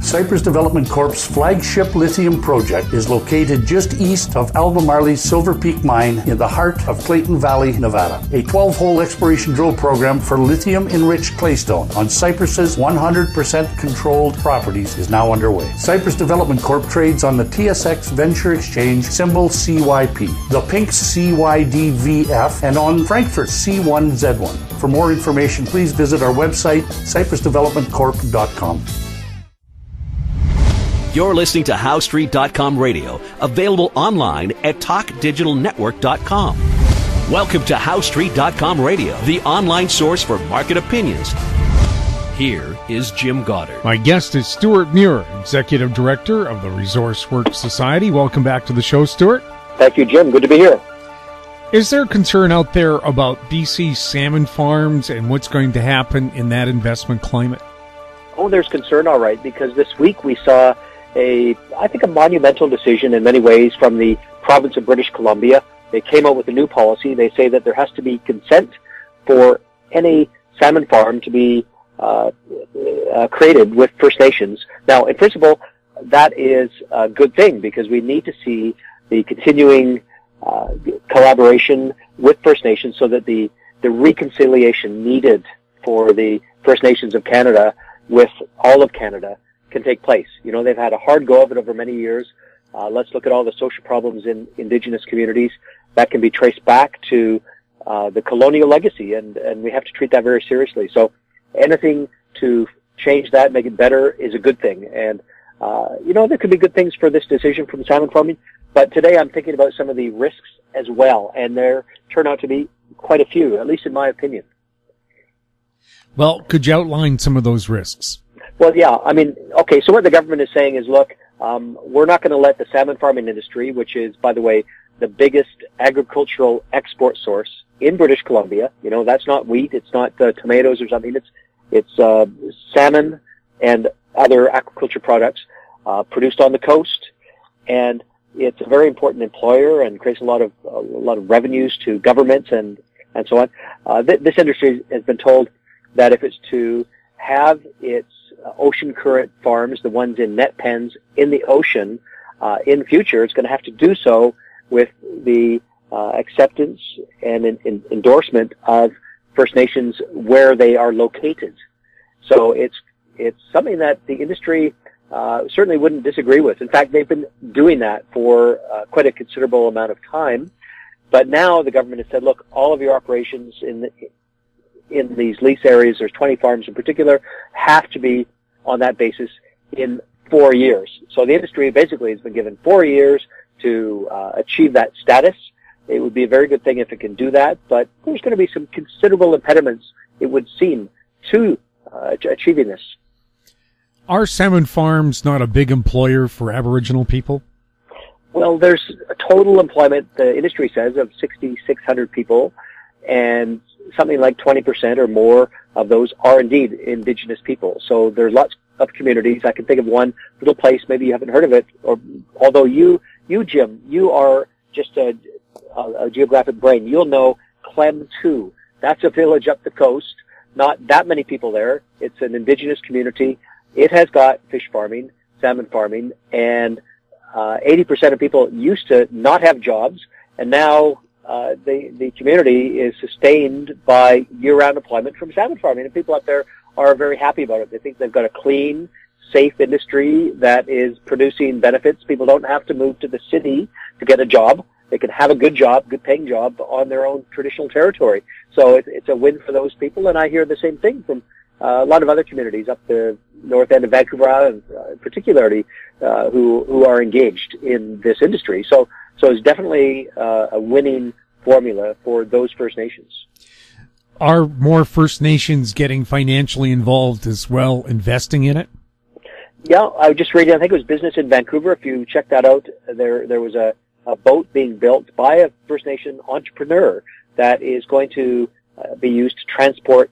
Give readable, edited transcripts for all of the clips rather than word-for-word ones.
Cypress Development Corp's flagship lithium project is located just east of Albemarle's Silver Peak mine in the heart of Clayton Valley, Nevada. A 12-hole exploration drill program for lithium-enriched claystone on Cypress's 100% controlled properties is now underway. Cypress Development Corp trades on the TSX Venture Exchange, symbol CYP, the Pink CYDVF, and on Frankfurt's C1Z1. For more information, please visit our website, cypressdevelopmentcorp.com. You're listening to HowStreet.com radio, available online at TalkDigitalNetwork.com. Welcome to HowStreet.com radio, the online source for market opinions. Here is Jim Goddard. My guest is Stewart Muir, Executive Director of the Resource Works Society. Welcome back to the show, Stewart. Thank you, Jim. Good to be here. Is there concern out there about BC salmon farms and what's going to happen in that investment climate? Oh, there's concern, all right, because this week we saw a monumental decision in many ways from the province of British Columbia. They came out with a new policy. They say that there has to be consent for any salmon farm to be created with First Nations. Now, in principle, that is a good thing because we need to see the continuing collaboration with First Nations so that the reconciliation needed for the First Nations of Canada with all of Canada can take place. You know, they've had a hard go of it over many years. Let's look at all the social problems in Indigenous communities. That can be traced back to the colonial legacy, and we have to treat that very seriously. So anything to change that, make it better, is a good thing. And, there could be good things for this decision from salmon farming, but today I'm thinking about some of the risks as well, and there turn out to be quite a few, at least in my opinion. Well, could you outline some of those risks? Well, yeah. Okay, so what the government is saying is, look, we're not going to let the salmon farming industry, which is, by the way, the biggest agricultural export source in British Columbia. You know, that's not wheat, it's not tomatoes or something. It's salmon and other aquaculture products produced on the coast, and it's a very important employer and creates a lot of revenues to governments and so on. This industry has been told that if it's to have its ocean current farms, the ones in net pens in the ocean, in future, it's going to have to do so with the acceptance and endorsement of First Nations where they are located. So it's something that the industry certainly wouldn't disagree with. In fact, they've been doing that for quite a considerable amount of time. But now the government has said, look, all of your operations in these lease areas, there's 20 farms in particular, have to be on that basis in 4 years. So the industry basically has been given 4 years to achieve that status. It would be a very good thing if it can do that, but there's going to be some considerable impediments, it would seem, to achieving this. Are salmon farms not a big employer for Aboriginal people? Well, there's a total employment, the industry says, of 6,600 people, and something like 20% or more of those are indeed Indigenous people. So there's lots of communities. I can think of one little place, maybe you haven't heard of it, or although you Jim, you are just a geographic brain. You'll know Clem 2. That's a village up the coast. Not that many people there. It's an Indigenous community. It has got fish farming, salmon farming, and 80% of people used to not have jobs, and now the community is sustained by year-round employment from salmon farming, and people up there are very happy about it. They think they've got a clean, safe industry that is producing benefits. People don't have to move to the city to get a job. They can have a good job, good paying job on their own traditional territory. So it's a win for those people, and I hear the same thing from a lot of other communities up the north end of Vancouver Island, particularly, who are engaged in this industry. So it's definitely a winning formula for those First Nations. Are more First Nations getting financially involved as well, investing in it? Yeah, I was just reading, I think it was Business in Vancouver. If you check that out, there was a boat being built by a First Nation entrepreneur that is going to be used to transport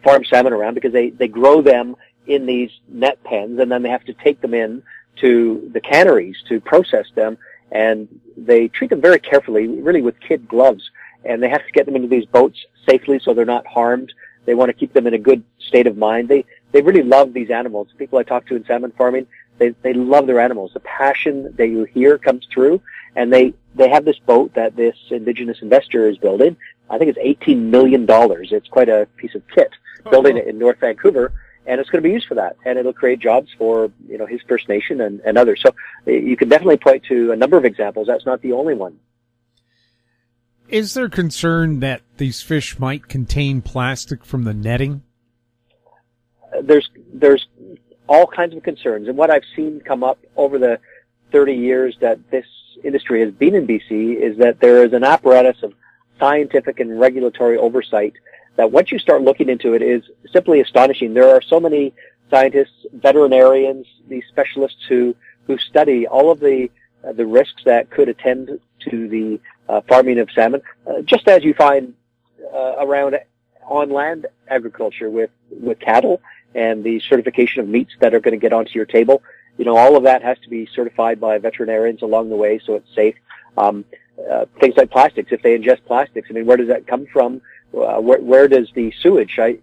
farm salmon around, because they grow them in these net pens, and then they have to take them in to the canneries to process them, and they treat them very carefully, really with kid gloves, and they have to get them into these boats safely so they're not harmed. They want to keep them in a good state of mind. They they really love these animals. People I talk to in salmon farming, they love their animals. The passion that you hear comes through, and they have this boat that this indigenous investor is building. I think it's $18 million. It's quite a piece of kit, building it in North Vancouver, and it's going to be used for that. And it'll create jobs for, his First Nation and others. So you can definitely point to a number of examples. That's not the only one. Is there concern that these fish might contain plastic from the netting? There's all kinds of concerns. And what I've seen come up over the 30 years that this industry has been in BC is that there is an apparatus of scientific and regulatory oversight that once you start looking into it is simply astonishing. There are so many scientists, veterinarians, these specialists who study all of the risks that could attend to the farming of salmon, just as you find around on land agriculture with cattle and the certification of meats that are going to get onto your table. All of that has to be certified by veterinarians along the way, so it's safe. Things like plastics, if they ingest plastics, where does that come from? Where does the sewage? I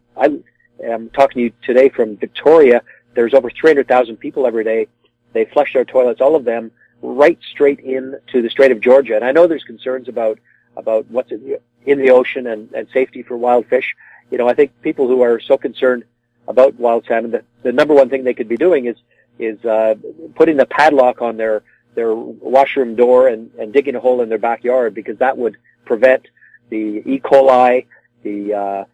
am talking to you today from Victoria. There's over 300,000 people every day. They flush their toilets, all of them, right straight into the Strait of Georgia. And I know there's concerns about what's in the ocean and safety for wild fish. I think people who are so concerned about wild salmon, that the number one thing they could be doing is putting the padlock on their washroom door and digging a hole in their backyard, because that would prevent the E. coli, the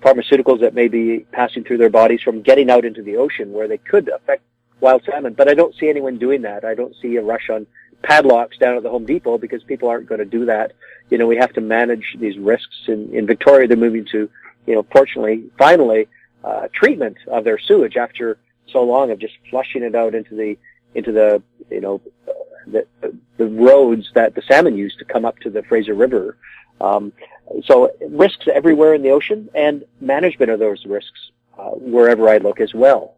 pharmaceuticals that may be passing through their bodies from getting out into the ocean where they could affect wild salmon. But I don't see anyone doing that. I don't see a rush on padlocks down at the Home Depot, because people aren't going to do that. We have to manage these risks. In Victoria, they're moving to, fortunately, finally, treatment of their sewage after so long of just flushing it out into the roads that the salmon use to come up to the Fraser River. So risks everywhere in the ocean, and management of those risks wherever I look as well.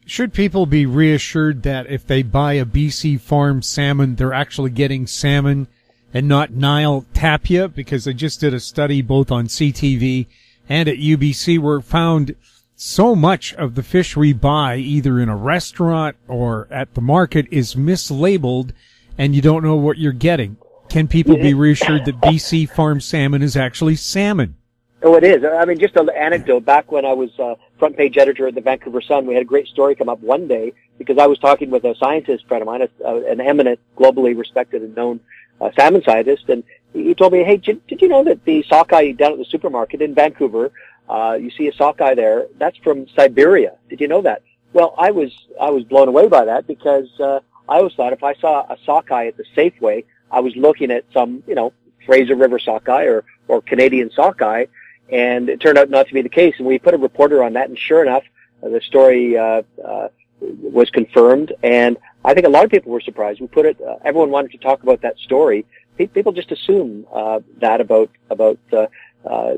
Should people be reassured that if they buy a BC farm salmon, they're actually getting salmon and not Nile tapia? Because I just did a study both on CTV and at UBC where it found so much of the fish we buy, either in a restaurant or at the market, is mislabeled, and you don't know what you're getting. Can people be reassured that BC farm salmon is actually salmon? Oh, it is. Just an anecdote. Back when I was front page editor at the Vancouver Sun, we had a great story come up one day because I was talking with a scientist friend of mine, an eminent, globally respected and known salmon scientist, and he told me, hey, did you know that the sockeye down at the supermarket in Vancouver, you see a sockeye there, that's from Siberia. Did you know that? Well, I was blown away by that, because I always thought if I saw a sockeye at the Safeway, I was looking at some, Fraser River sockeye or Canadian sockeye, and it turned out not to be the case. And we put a reporter on that, and sure enough, the story was confirmed. And I think a lot of people were surprised. We put it. Everyone wanted to talk about that story. People just assume that about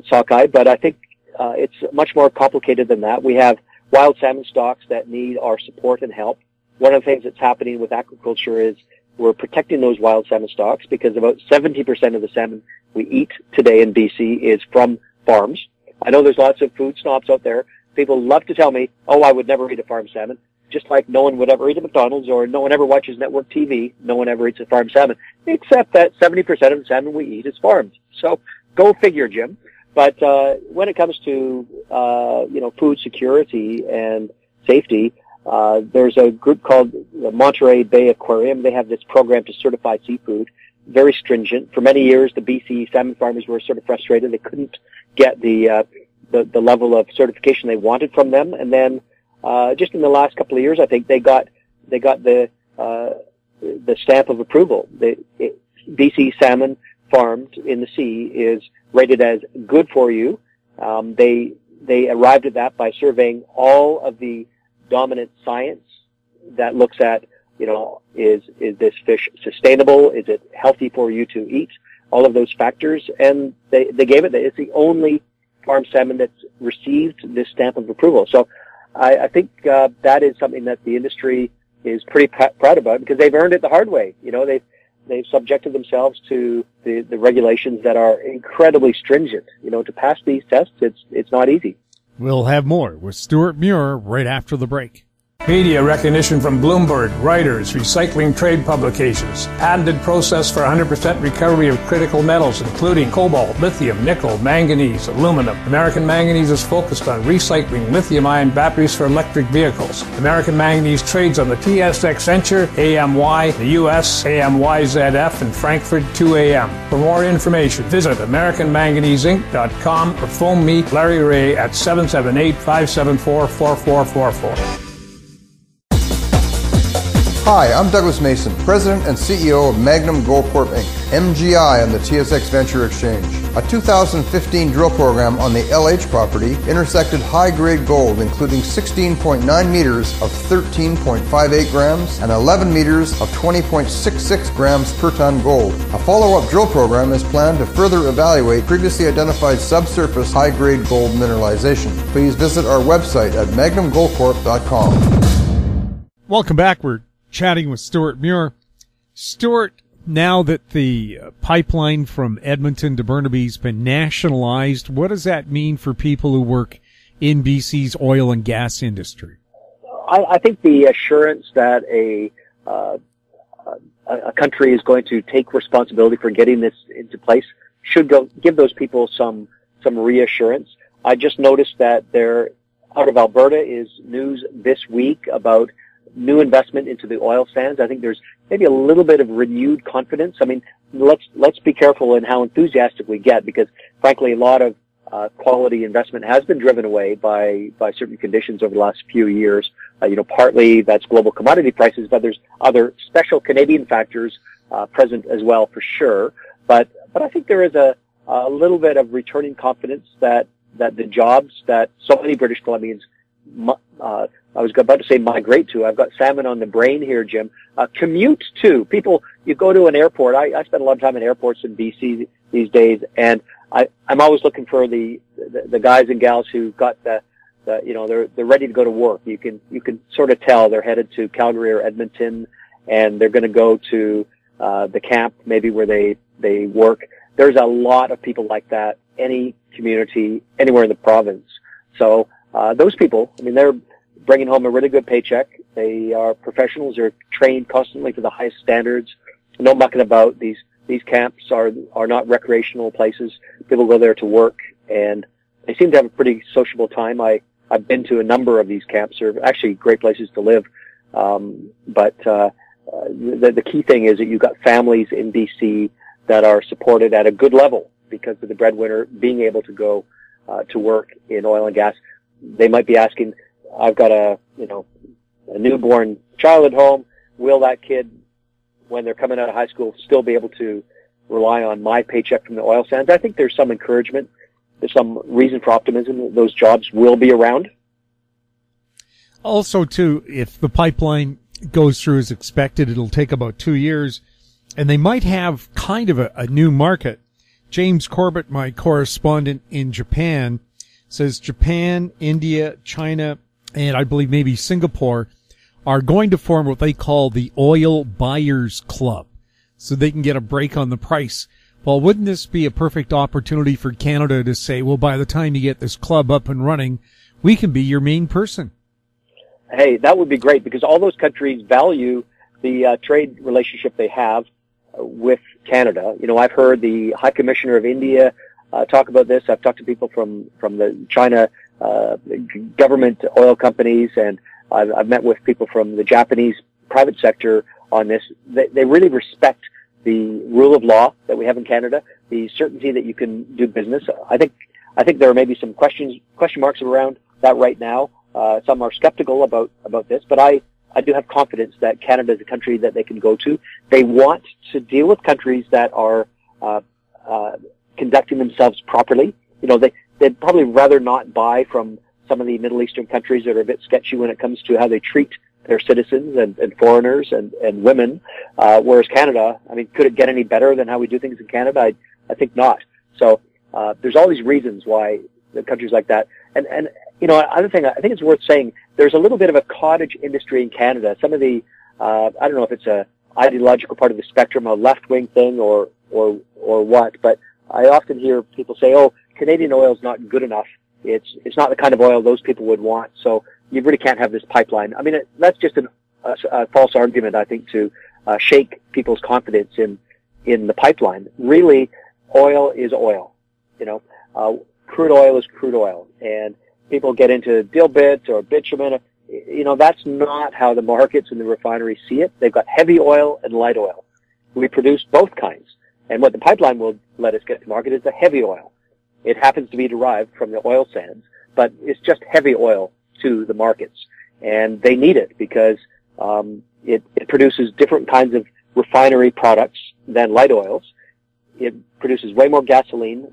sockeye, but I think it's much more complicated than that. We have wild salmon stocks that need our support and help. One of the things that's happening with aquaculture is we're protecting those wild salmon stocks, because about 70% of the salmon we eat today in BC is from farms. I know there's lots of food snobs out there. People love to tell me, oh, I would never eat a farm salmon, just like no one would ever eat a McDonald's, or no one ever watches network TV. No one ever eats a farm salmon, except that 70% of the salmon we eat is farmed. So go figure, Jim. But when it comes to food security and safety, there's a group called the Monterey Bay Aquarium. They have this program to certify seafood, very stringent. For many years, the BC salmon farmers were sort of frustrated. They couldn't get the level of certification they wanted from them. And then just in the last couple of years, I think they got the stamp of approval. BC salmon farmed in the sea is rated as good for you. They arrived at that by surveying all of the dominant science that looks at, is this fish sustainable? Is it healthy for you to eat? All of those factors. And they gave it, it's the only farm salmon that's received this stamp of approval. So I think that is something that the industry is pretty proud about, because they've earned it the hard way. They've subjected themselves to the regulations that are incredibly stringent. To pass these tests, it's not easy. We'll have more with Stewart Muir right after the break. Media recognition from Bloomberg, Reuters, recycling trade publications, patented process for 100% recovery of critical metals, including cobalt, lithium, nickel, manganese, aluminum. American Manganese is focused on recycling lithium-ion batteries for electric vehicles. American Manganese trades on the TSX Venture, AMY, the US, AMYZF, and Frankfurt 2AM. For more information, visit AmericanManganeseInc.com or phone me, Larry Ray, at 778-574-4444. Hi, I'm Douglas Mason, President and CEO of Magnum Gold Corp. Inc., MGI on the TSX Venture Exchange. A 2015 drill program on the LH property intersected high-grade gold, including 16.9 meters of 13.58 grams and 11 meters of 20.66 grams per ton gold. A follow-up drill program is planned to further evaluate previously identified subsurface high-grade gold mineralization. Please visit our website at magnumgoldcorp.com. Welcome back. We're chatting with Stewart Muir. Stewart, now that the pipeline from Edmonton to Burnaby's been nationalized, what does that mean for people who work in BC's oil and gas industry? I think the assurance that a country is going to take responsibility for getting this into place should give those people some reassurance. I just noticed that there, out of Alberta, is news this week about new investment into the oil sands. I think there's maybe a little bit of renewed confidence. I mean, let's be careful in how enthusiastic we get, because frankly, a lot of quality investment has been driven away by certain conditions over the last few years. Partly that's global commodity prices, but there's other special Canadian factors present as well, for sure. But I think there is a little bit of returning confidence that the jobs that so many British Columbians I was about to say migrate to. I've got salmon on the brain here, Jim. Commute to. People, you go to an airport. I spend a lot of time in airports in BC these days, and I'm always looking for the guys and gals who got they're ready to go to work. You can sort of tell they're headed to Calgary or Edmonton, and they're going to go to the camp maybe where they work. There's a lot of people like that, any community, anywhere in the province. So those people, I mean, they're bringing home a really good paycheck. They are professionals. They're trained constantly to the highest standards. No mucking about. These camps are not recreational places. People go there to work, and they seem to have a pretty sociable time. I've been to a number of these camps. They're actually great places to live. But the key thing is that you've got families in BC that are supported at a good level because of the breadwinner being able to go to work in oil and gas. They might be asking, I've got a newborn child at home. Will that kid, when they're coming out of high school, still be able to rely on my paycheck from the oil sands? I think there's some encouragement. There's some reason for optimism that those jobs will be around. Also, too, if the pipeline goes through as expected, it'll take about 2 years, and they might have kind of a new market. James Corbett, my correspondent in Japan, says Japan, India, China, and I believe maybe Singapore are going to form what they call the Oil Buyers Club so they can get a break on the price. Well, wouldn't this be a perfect opportunity for Canada to say, well, by the time you get this club up and running, we can be your main person? Hey, that would be great, because all those countries value the trade relationship they have with Canada. I've heard the High Commissioner of India talk about this. I've talked to people from the China government oil companies, and I've met with people from the Japanese private sector on this. They really respect the rule of law that we have in Canada, the certainty that you can do business. I think there are maybe some question marks around that right now. Some are skeptical about this, but I do have confidence that Canada is a country that they can go to. They want to deal with countries that are conducting themselves properly. They'd probably rather not buy from some of the Middle Eastern countries that are a bit sketchy when it comes to how they treat their citizens and foreigners and women. Whereas Canada, I mean, could it get any better than how we do things in Canada? I think not. So there's all these reasons why the countries like that. And other thing, I think it's worth saying, there's a little bit of a cottage industry in Canada. Some of the, I don't know if it's a ideological part of the spectrum, a left-wing thing or what, but I often hear people say, oh, Canadian oil is not good enough It's not the kind of oil those people would want. So you really can't have this pipeline. I mean, that's just a false argument, I think, to shake people's confidence in the pipeline. Really, oil is oil. Crude oil is crude oil, and people get into dilbit or bitumen. That's not how the markets and the refineries see it. They've got heavy oil and light oil. We produce both kinds. And what the pipeline will let us get to market is the heavy oil. It happens to be derived from the oil sands, but it's just heavy oil to the markets. And they need it because it produces different kinds of refinery products than light oils. It produces way more gasoline.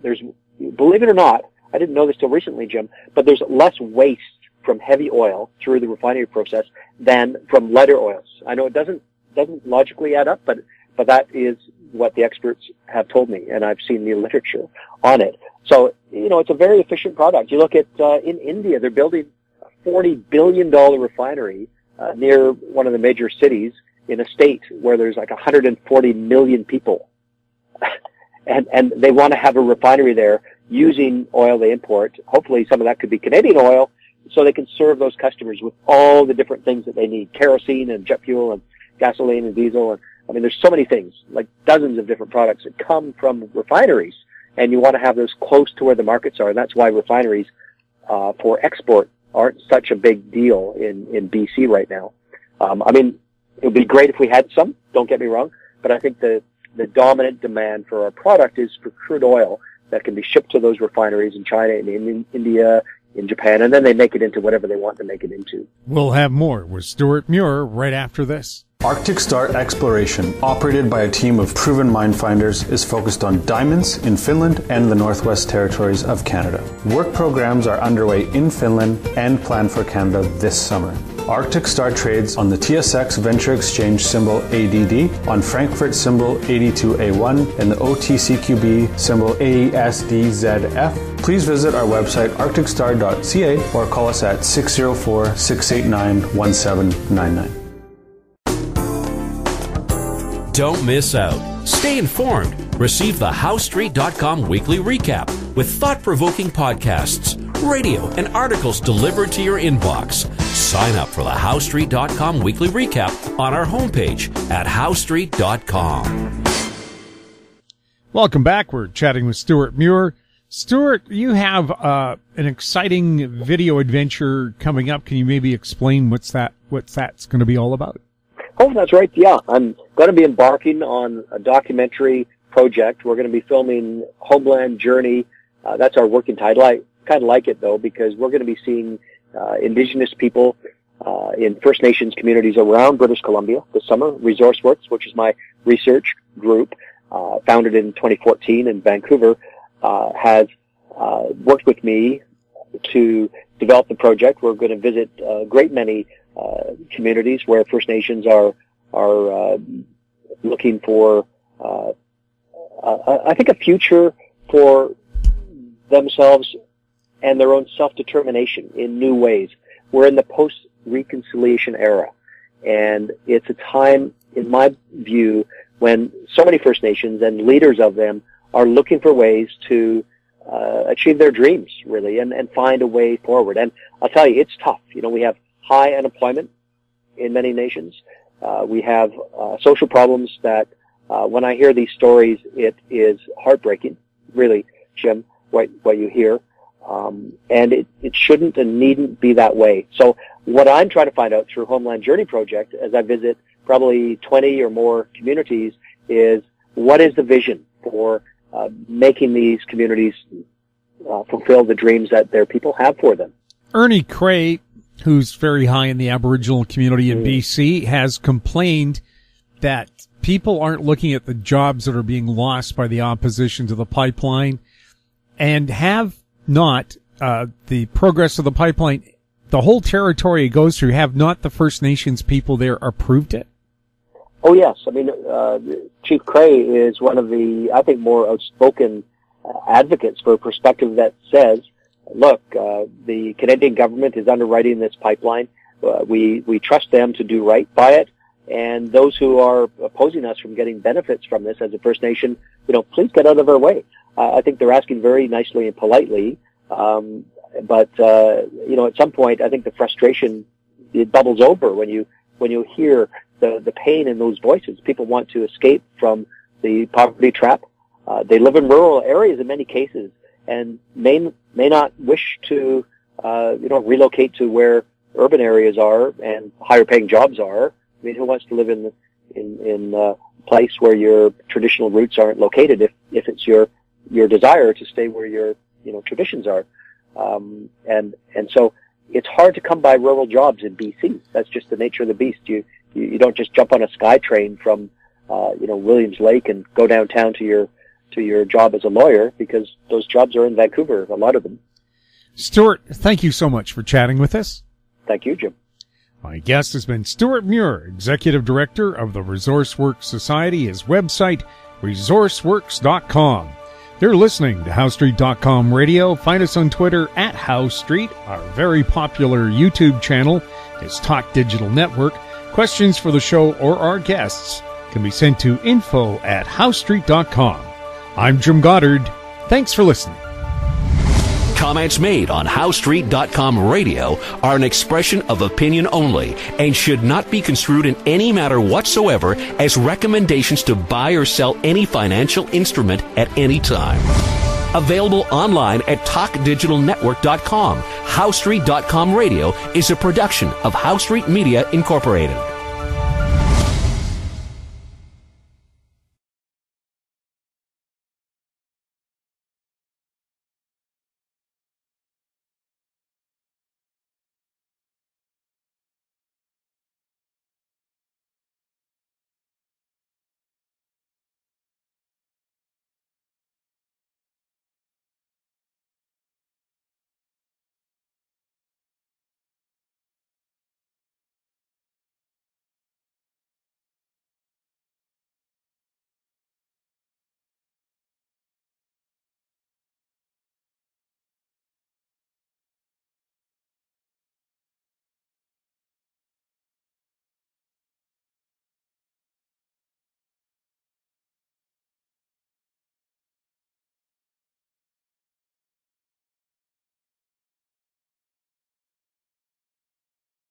Believe it or not, I didn't know this till recently, Jim, but there's less waste from heavy oil through the refinery process than from lighter oils. I know it doesn't logically add up, but that is what the experts have told me, and I've seen the literature on it. So, it's a very efficient product. You look at, in India, they're building a $40 billion refinery, near one of the major cities in a state where there's like 140 million people. And they want to have a refinery there using oil they import. Hopefully some of that could be Canadian oil, so they can serve those customers with all the different things that they need, kerosene and jet fuel and gasoline and diesel. And I mean, there's so many things, like dozens of different products that come from refineries, and you want to have those close to where the markets are. And that's why refineries for export aren't such a big deal in BC right now. I mean, it would be great if we had some, don't get me wrong, but I think the dominant demand for our product is for crude oil that can be shipped to those refineries in China and in India, in Japan, and then they make it into whatever they want to make it into. We'll have more with Stewart Muir right after this. Arctic Star Exploration, operated by a team of proven mine finders, is focused on diamonds in Finland and the Northwest Territories of Canada. Work programs are underway in Finland and planned for Canada this summer. Arctic Star trades on the TSX Venture Exchange symbol ADD, on Frankfurt symbol 82A1, and the OTCQB symbol ASDZF. Please visit our website arcticstar.ca or call us at 604-689-1799. Don't miss out. Stay informed. Receive the HowStreet.com weekly recap with thought-provoking podcasts, radio, and articles delivered to your inbox. Sign up for the HowStreet.com weekly recap on our homepage at HowStreet.com. Welcome back. We're chatting with Stewart Muir. Stewart, you have an exciting video adventure coming up. Can you maybe explain what that's going to be all about? Oh, that's right. Yeah, I'm going to be embarking on a documentary project. We're going to be filming Homeland Journey. That's our working title. I kind of like it, though, because we're going to be seeing Indigenous people in First Nations communities around British Columbia this summer. ResourceWorks, which is my research group, founded in 2014 in Vancouver, has worked with me to develop the project. We're going to visit a great many communities where First Nations are looking for, I think, a future for themselves and their own self-determination in new ways. We're in the post-reconciliation era, and it's a time, in my view, when so many First Nations and leaders of them are looking for ways to achieve their dreams, really, and find a way forward. And I'll tell you, it's tough. We have high unemployment in many nations. We have social problems that, when I hear these stories, it is heartbreaking, really, Jim, what you hear. And it shouldn't and needn't be that way. So what I'm trying to find out through Homeland Journey Project, as I visit probably 20 or more communities, is what is the vision for making these communities fulfill the dreams that their people have for them. Ernie Cray, who's very high in the Aboriginal community in BC, has complained that people aren't looking at the jobs that are being lost by the opposition to the pipeline, and have not the progress of the pipeline, the whole territory it goes through, have not the First Nations people there approved it? Oh, yes. I mean, Chief Cray is one of the, I think, more outspoken advocates for a perspective that says, look, the Canadian government is underwriting this pipeline. We trust them to do right by it. And those who are opposing us from getting benefits from this as a First Nation, please get out of our way. I think they're asking very nicely and politely. But at some point, I think the frustration, it bubbles over when you hear the pain in those voices. People want to escape from the poverty trap. They live in rural areas in many cases and may not wish to, relocate to where urban areas are and higher paying jobs are. I mean, who wants to live in a place where your traditional roots aren't located if it's your desire to stay where your, traditions are? And so it's hard to come by rural jobs in BC. That's just the nature of the beast. You don't just jump on a SkyTrain from, Williams Lake and go downtown to your job as a lawyer, because those jobs are in Vancouver, a lot of them. Stewart, thank you so much for chatting with us. Thank you, Jim. My guest has been Stewart Muir, Executive Director of the ResourceWorks Society. His website, resourceworks.com. You're listening to HowStreet.com radio. Find us on Twitter at HowStreet. Our very popular YouTube channel is Talk Digital Network. Questions for the show or our guests can be sent to info@HowStreet.com. I'm Jim Goddard. Thanks for listening. Comments made on HowStreet.com radio are an expression of opinion only and should not be construed in any matter whatsoever as recommendations to buy or sell any financial instrument at any time. Available online at TalkDigitalNetwork.com. HowStreet.com radio is a production of HowStreet Media Incorporated.